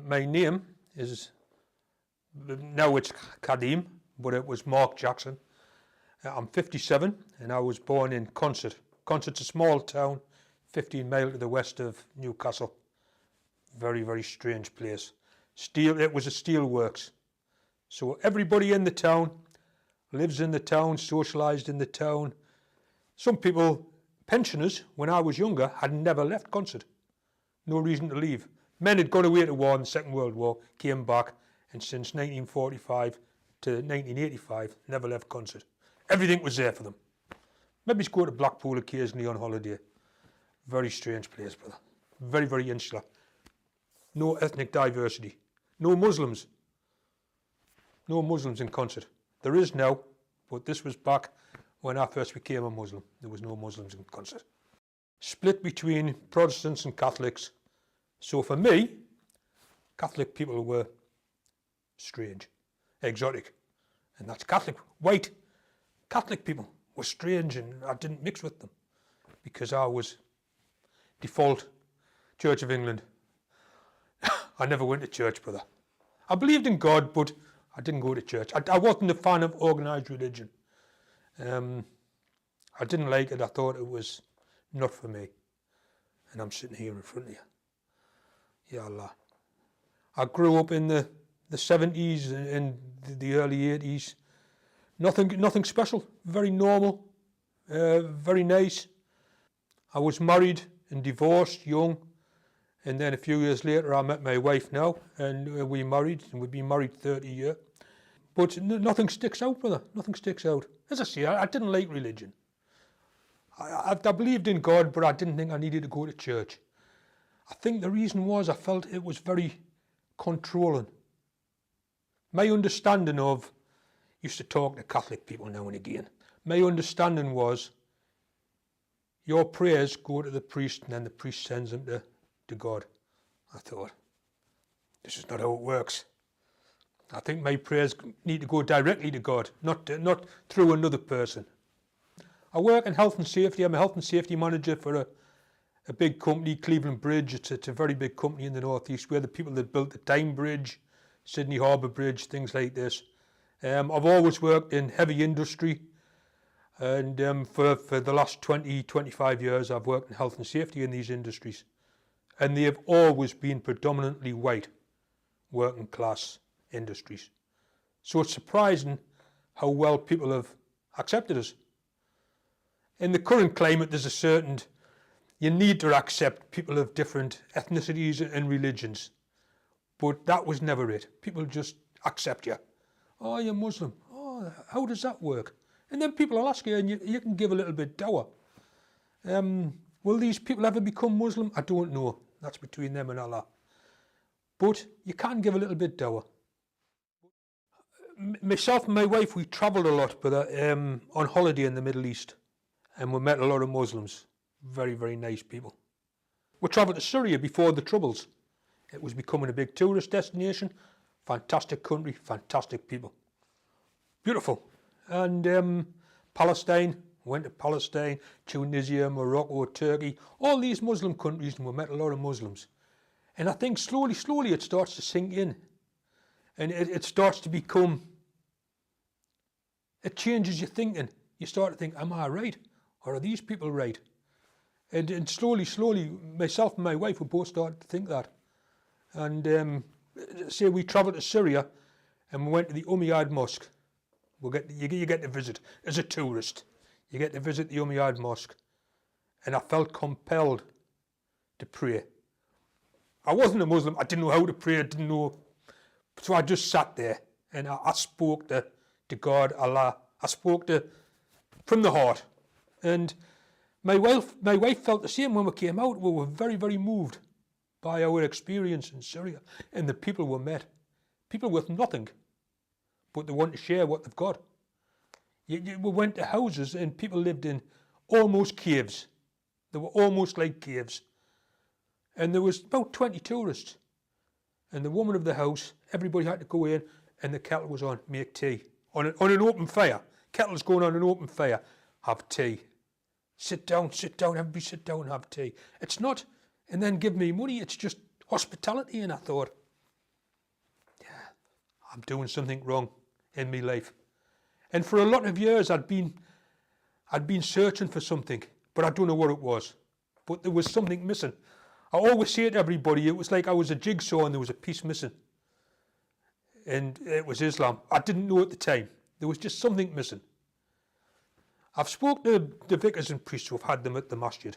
My name is, now it's Kadim, but it was Mark Jackson. I'm 57 and I was born in Concert. Concert's a small town, 15 miles to the west of Newcastle. Very, very strange place. It was a steelworks. So everybody in the town lives in the town, socialised in the town. Some people, pensioners, when I was younger, had never left Concert. No reason to leave. Men had gone away to war in the Second World War, came back, and since 1945 to 1985, never left Concert. Everything was there for them. Maybe go to Blackpool occasionally on holiday. Very strange place, brother. Very, very insular. No ethnic diversity. No Muslims. No Muslims in Concert. There is now, but this was back when I first became a Muslim. There was no Muslims in Concert. Split between Protestants and Catholics. So for me, Catholic people were strange, exotic. And that's Catholic. White Catholic people were strange, and I didn't mix with them because I was default Church of England. I never went to church, brother. I believed in God, but I didn't go to church. I wasn't a fan of organised religion. I didn't like it. I thought it was not for me. And I'm sitting here in front of you. Ya Allah. I grew up in the 70s and the early 80s. Nothing special. Very normal. Very nice. I was married and divorced young. And then a few years later, I met my wife now, and we married, and we've been married 30 years. But nothing sticks out, brother. Nothing sticks out. As I say, I didn't like religion. I believed in God, but I didn't think I needed to go to church. I think the reason was I felt it was very controlling. My understanding of, used to talk to Catholic people now and again, my understanding was your prayers go to the priest and then the priest sends them to God. I thought, this is not how it works. I think my prayers need to go directly to God, not through another person. I work in health and safety. I'm a health and safety manager for a big company, Cleveland Bridge. It's a very big company in the northeast. We're the people that built the Tyne Bridge, Sydney Harbour Bridge, things like this. I've always worked in heavy industry, and for the last 25 years I've worked in health and safety in these industries. And they have always been predominantly white, working class industries. So it's surprising how well people have accepted us. In the current climate, there's a certain, you need to accept people of different ethnicities and religions. But that was never it. People just accept you. Oh, you're Muslim. Oh, how does that work? And then people will ask you, and you can give a little bit dower. Will these people ever become Muslim? I don't know. That's between them and Allah. But you can give a little bit dower. Myself and my wife, we travelled a lot, brother, on holiday in the Middle East. And we met a lot of Muslims. Very, very nice people. We travelled to Syria before the Troubles. It was becoming a big tourist destination. Fantastic country, fantastic people. Beautiful. And Palestine, went to Palestine, Tunisia, Morocco, Turkey, all these Muslim countries, and we met a lot of Muslims. And I think slowly, slowly it starts to sink in. And it starts to become, it changes your thinking. You start to think, am I right? Or are these people right? And slowly, slowly, myself and my wife, we both started to think that. And say we travelled to Syria and we went to the Umayyad Mosque. You get to visit as a tourist. You get to visit the Umayyad Mosque. And I felt compelled to pray. I wasn't a Muslim. I didn't know how to pray. I didn't know. So I just sat there and I spoke to God, Allah. I spoke from the heart. And my wife felt the same when we came out. We were very, very moved by our experience in Syria and the people we met. People with nothing, but they want to share what they've got. We went to houses and people lived in almost caves. They were almost like caves. And there was about 20 tourists. And the woman of the house, everybody had to go in and the kettle was on, make tea. On an open fire. Kettle's going on an open fire. Have tea. Sit down, everybody sit down and have tea. It's not, and then give me money, it's just hospitality. And I thought, I'm doing something wrong in my life. And for a lot of years I'd been searching for something, but I don't know what it was. But there was something missing. I always say to everybody, it was like I was a jigsaw and there was a piece missing. And it was Islam. I didn't know at the time. There was just something missing. I've spoken to the vicars and priests who've had them at the masjid.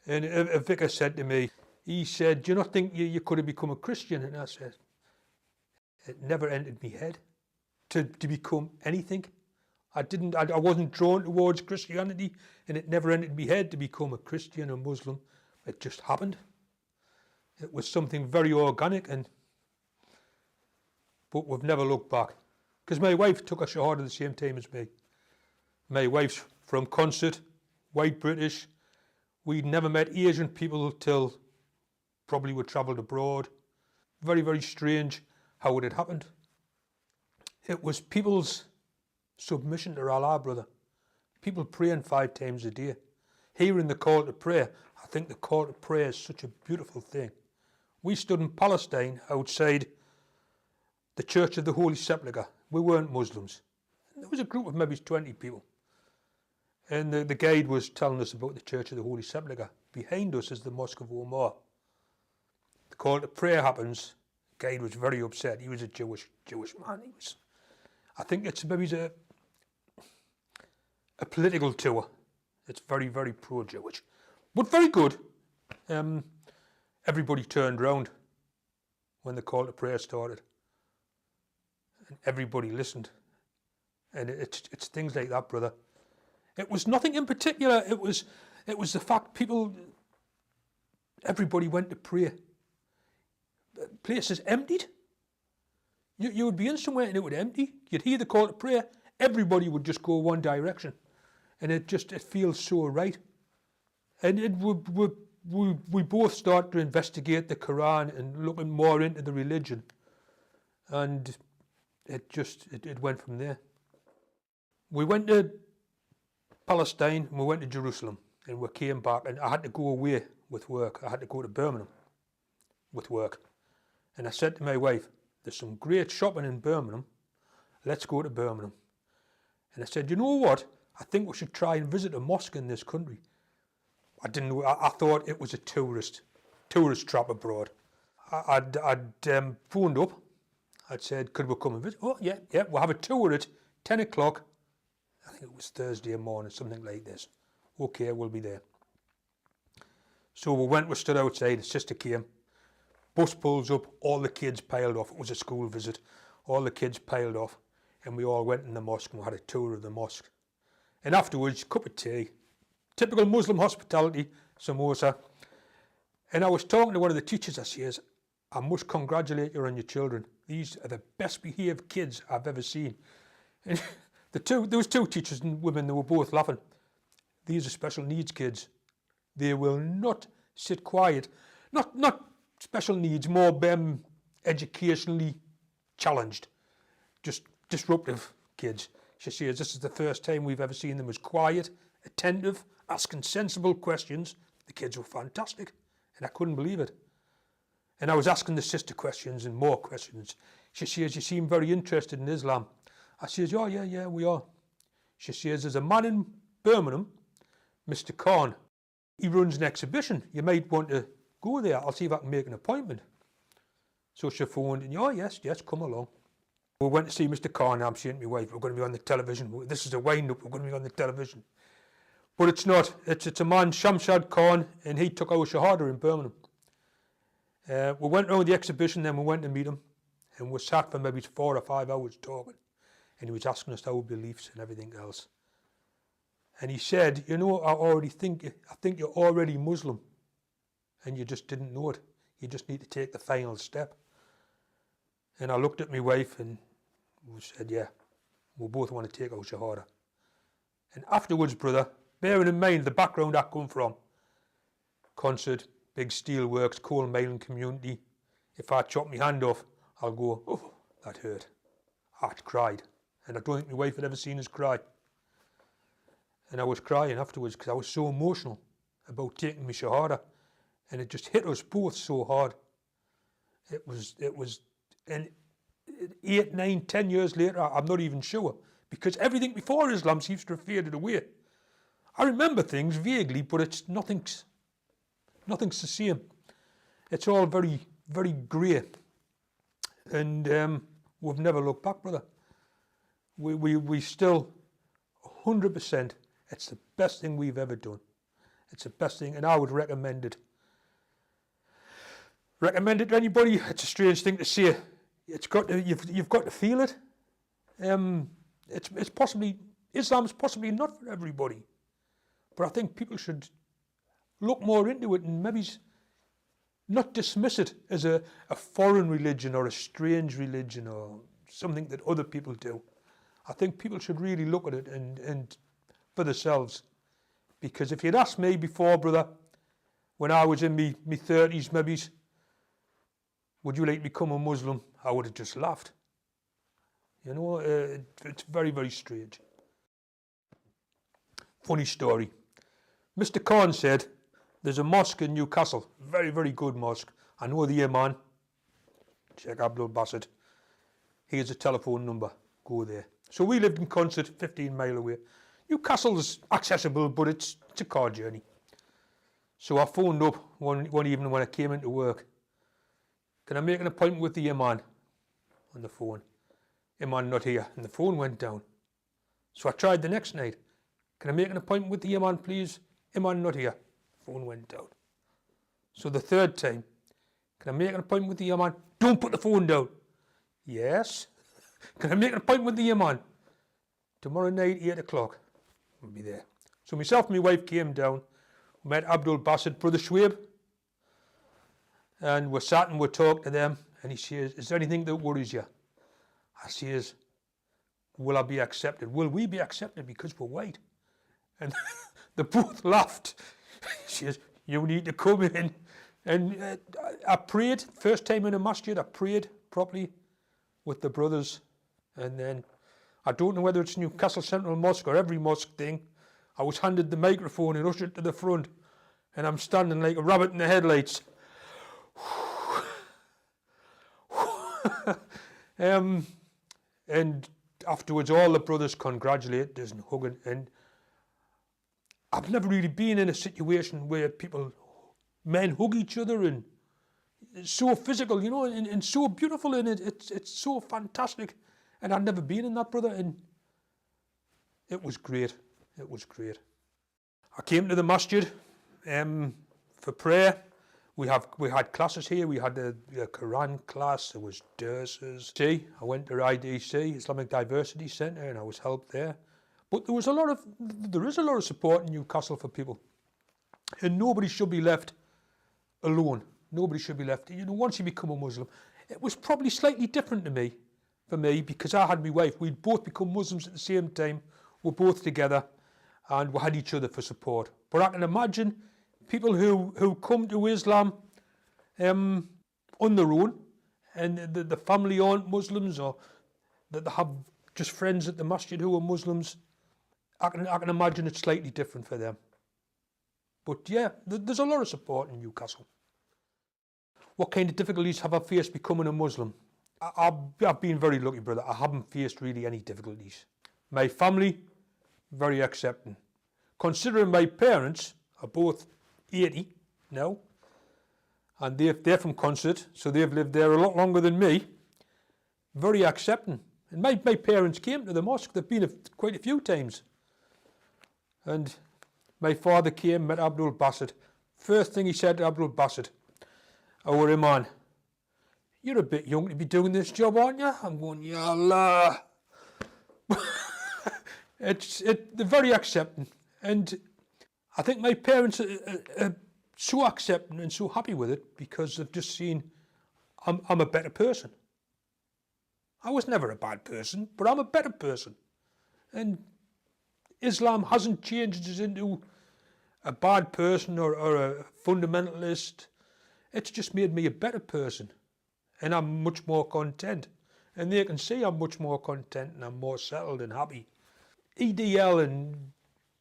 And a vicar said to me, he said, do you not think you could have become a Christian? And I said, it never entered my head to become anything. I wasn't drawn towards Christianity, and it never entered my head to become a Christian or Muslim. It just happened. It was something very organic, but we've never looked back. Because my wife took a Shahada at the same time as me. My wife's from Concert, white British. We'd never met Asian people till probably we travelled abroad. Very, very strange how it had happened. It was people's submission to Allah, brother. People praying 5 times a day. Hearing the call to prayer. I think the call to prayer is such a beautiful thing. We stood in Palestine outside the Church of the Holy Sepulchre. We weren't Muslims. There was a group of maybe 20 people. And the guide was telling us about the Church of the Holy Sepulchre. Behind us is the Mosque of Omar. The call to prayer happens. The guide was very upset. He was a Jewish man. I think it's maybe a political tour. It's very, very pro-Jewish. But very good. Everybody turned round when the call to prayer started. And everybody listened. And it's things like that, brother. It was nothing in particular. It was the fact everybody went to pray. Places emptied. You would be in somewhere and it would empty. You'd hear the call to prayer. Everybody would just go one direction. And it feels so right. And we both start to investigate the Quran and looking more into the religion. And it went from there. We went to Palestine and we went to Jerusalem and we came back and I had to go away with work. I had to go to Birmingham with work. And I said to my wife, there's some great shopping in Birmingham. Let's go to Birmingham. And I said, you know what? I think we should try and visit a mosque in this country. I didn't know. I thought it was a tourist trap abroad. I'd phoned up. I'd said, could we come and visit? Oh, yeah, we'll have a tour at 10 o'clock. I think it was Thursday morning, something like this. Okay, we'll be there. So we stood outside, the sister came. Bus pulls up, all the kids piled off. It was a school visit. All the kids piled off and we all went in the mosque and we had a tour of the mosque. And afterwards, cup of tea, typical Muslim hospitality, samosa. And I was talking to one of the teachers. I says, I must congratulate you on your children. These are the best behaved kids I've ever seen. And there was 2 teachers and women, they were both laughing. These are special needs kids. They will not sit quiet. Not special needs, more educationally challenged, just disruptive kids. She says this is the first time we've ever seen them as quiet, attentive, asking sensible questions. The kids were fantastic, and I couldn't believe it. And I was asking the sister questions and more questions. She says, you seem very interested in Islam. I says, oh, yeah, we are. She says, there's a man in Birmingham, Mr. Khan. He runs an exhibition. You might want to go there. I'll see if I can make an appointment. So she phoned and, oh, yes, come along. We went to see Mr. Khan. I'm saying to my wife, we're going to be on the television. This is a wind-up. We're going to be on the television. But it's not. It's a man, Shamshad Khan, and he took our Shahada in Birmingham. We went around the exhibition, then we went to meet him, and we sat for maybe 4 or 5 hours talking. And he was asking us our beliefs and everything else. And he said, you know, I think you're already Muslim. And you just didn't know it. You just need to take the final step. And I looked at my wife and we said, yeah, we both want to take our Shahada. And afterwards, brother, bearing in mind the background I come from, Concert, big steelworks, coal mining community. If I chop my hand off, I'll go, oh, that hurt. I'd cried. And I don't think my wife had ever seen us cry. And I was crying afterwards because I was so emotional about taking my Shahada. And it just hit us both so hard. And 8, 9, 10 years later, I'm not even sure. Because everything before Islam seems to have faded away. I remember things vaguely, but it's nothing's the same. It's all very, very grey. And we've never looked back, brother. We still, 100%, it's the best thing we've ever done. It's the best thing, and I would recommend it. Recommend it to anybody. It's a strange thing to say. It's got to, you've got to feel it. It's possibly, Islam's possibly not for everybody, but I think people should look more into it and maybe not dismiss it as a foreign religion or a strange religion or something that other people do. I think people should really look at it and for themselves. Because if you'd asked me before, brother, when I was in my 30s, maybe, would you like to become a Muslim? I would have just laughed. You know, it's very, very strange. Funny story. Mr. Khan said, there's a mosque in Newcastle, very, very good mosque. I know the Imam, Sheikh Abdul Basit. Here's a telephone number, go there. So we lived in Concert, 15 mile away. Newcastle's accessible, but it's a car journey. So I phoned up one evening when I came into work. Can I make an appointment with the Imam on the phone? Imam not here, and the phone went down. So I tried the next night. Can I make an appointment with the Imam, please? Imam not here. Phone went down. So the third time, can I make an appointment with the Imam? Don't put the phone down. Yes. Can I make an appointment with the Imam? Tomorrow night, 8 o'clock. I'll be there. So myself and my wife came down, met Abdul Basit, Brother Schwab, and we're sat and we're talking to them, and he says, is there anything that worries you? I says, will I be accepted? Will we be accepted because we're white? And they both laughed. She says, you need to come in. And I prayed, first time in a masjid, I prayed properly with the brothers. And then, I don't know whether it's Newcastle Central Mosque or every mosque thing, I was handed the microphone and ushered to the front. And I'm standing like a rabbit in the headlights. And afterwards, all the brothers congratulated us and hugging. And I've never really been in a situation where men hug each other, and it's so physical, you know, and so beautiful, and it's so fantastic. And I've never been in that, brother, and it was great. It was great. I came to the masjid for prayer. We had classes here. We had a Quran class. There was derses. I went to IDC, Islamic Diversity Centre, and I was helped there. But there is a lot of support in Newcastle for people, and nobody should be left alone. Nobody should be left. You know, once you become a Muslim, it was probably slightly different for me, because I had my wife. We'd both become Muslims at the same time. We're both together, and we had each other for support. But I can imagine people who come to Islam on their own, and the family aren't Muslims, or that they have just friends at the masjid who are Muslims. I can imagine it's slightly different for them. But yeah, there's a lot of support in Newcastle. What kind of difficulties have I faced becoming a Muslim? I've been very lucky, brother. I haven't faced really any difficulties. My family, very accepting. Considering my parents are both 80 now, and they're from Concert, so they've lived there a lot longer than me, very accepting. And my parents came to the mosque. They've been quite a few times. And my father came, met Abdul Basit. First thing he said to Abdul Basit, our Imam, you're a bit young to be doing this job, aren't you? I'm going, Ya Allah. They're very accepting. And I think my parents are so accepting and so happy with it because they've just seen I'm a better person. I was never a bad person, but I'm a better person. And Islam hasn't changed us into a bad person or a fundamentalist. It's just made me a better person. And I'm much more content. And they can see I'm much more content and I'm more settled and happy. EDL and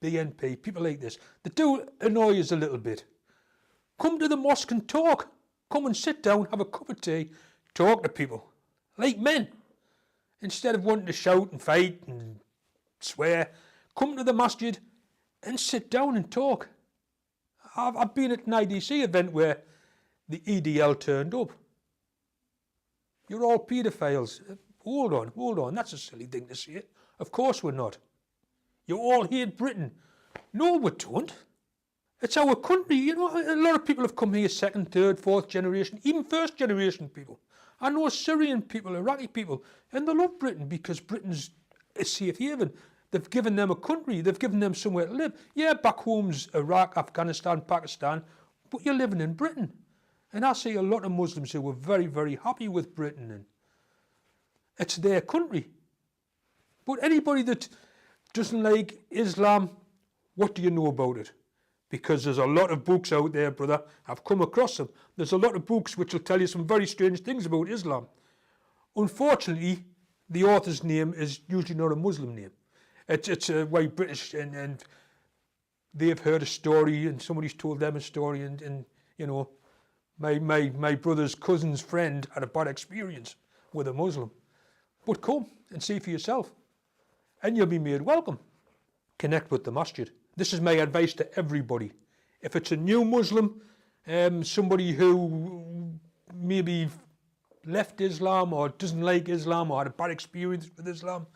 BNP, people like this, they do annoy us a little bit. Come to the mosque and talk. Come and sit down, have a cup of tea, talk to people. Like men. Instead of wanting to shout and fight and swear, come to the masjid and sit down and talk. I've been at an IDC event where the EDL turned up. You're all paedophiles. Hold on, that's a silly thing to say. Of course we're not. You all hate Britain. No, we don't. It's our country. You know, a lot of people have come here second, third, fourth generation, even first generation people. I know Syrian people, Iraqi people, and they love Britain because Britain's a safe haven. They've given them a country. They've given them somewhere to live. Yeah, back home's Iraq, Afghanistan, Pakistan, but you're living in Britain. And I see a lot of Muslims who were very, very happy with Britain, and it's their country. But anybody that doesn't like Islam, what do you know about it? Because there's a lot of books out there, brother. I've come across them. There's a lot of books which will tell you some very strange things about Islam. Unfortunately, the author's name is usually not a Muslim name. It's a white British, and they've heard a story, and somebody's told them a story, and you know, my brother's cousin's friend had a bad experience with a Muslim. But come and see for yourself, and you'll be made welcome. Connect with the masjid. This is my advice to everybody. If it's a new Muslim, somebody who maybe left Islam or doesn't like Islam or had a bad experience with Islam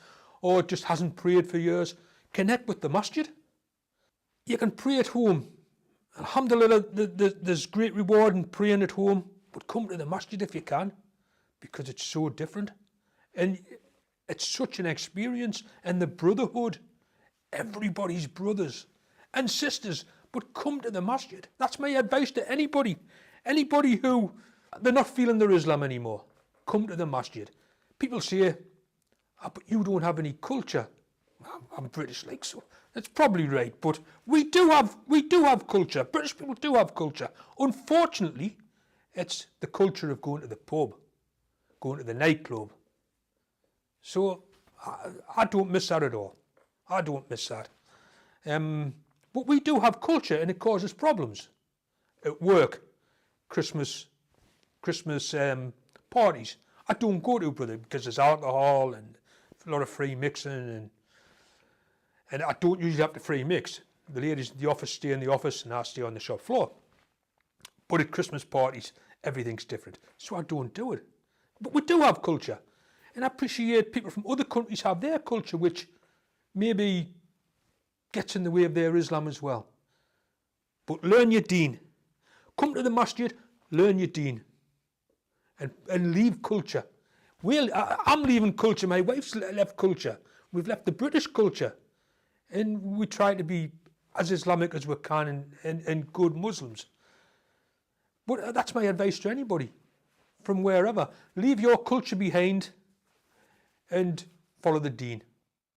or just hasn't prayed for years, connect with the masjid. You can pray at home. Alhamdulillah, there's great reward in praying at home, but come to the masjid if you can, because it's so different. And it's such an experience, and the brotherhood, everybody's brothers and sisters, but come to the masjid. That's my advice to anybody. Anybody who, they're not feeling their Islam anymore, come to the masjid. People say, oh, but you don't have any culture. I'm British, like, so that's probably right, but we do have culture. British people do have culture. Unfortunately, it's the culture of going to the pub, going to the nightclub. So I don't miss that at all. I don't miss that. But we do have culture, and it causes problems. At work, Christmas parties. I don't go to, brother, because there's alcohol and a lot of free mixing, and I don't usually have to free mix. The ladies in the office stay in the office, and I stay on the shop floor. But at Christmas parties, everything's different, so I don't do it. But we do have culture, and I appreciate people from other countries have their culture, which maybe gets in the way of their Islam as well. But learn your deen. Come to the masjid, learn your deen, and leave culture. Well, I'm leaving culture. My wife's left culture. We've left the British culture, and we try to be as Islamic as we can and good Muslims. But that's my advice to anybody from wherever. Leave your culture behind and follow the deen.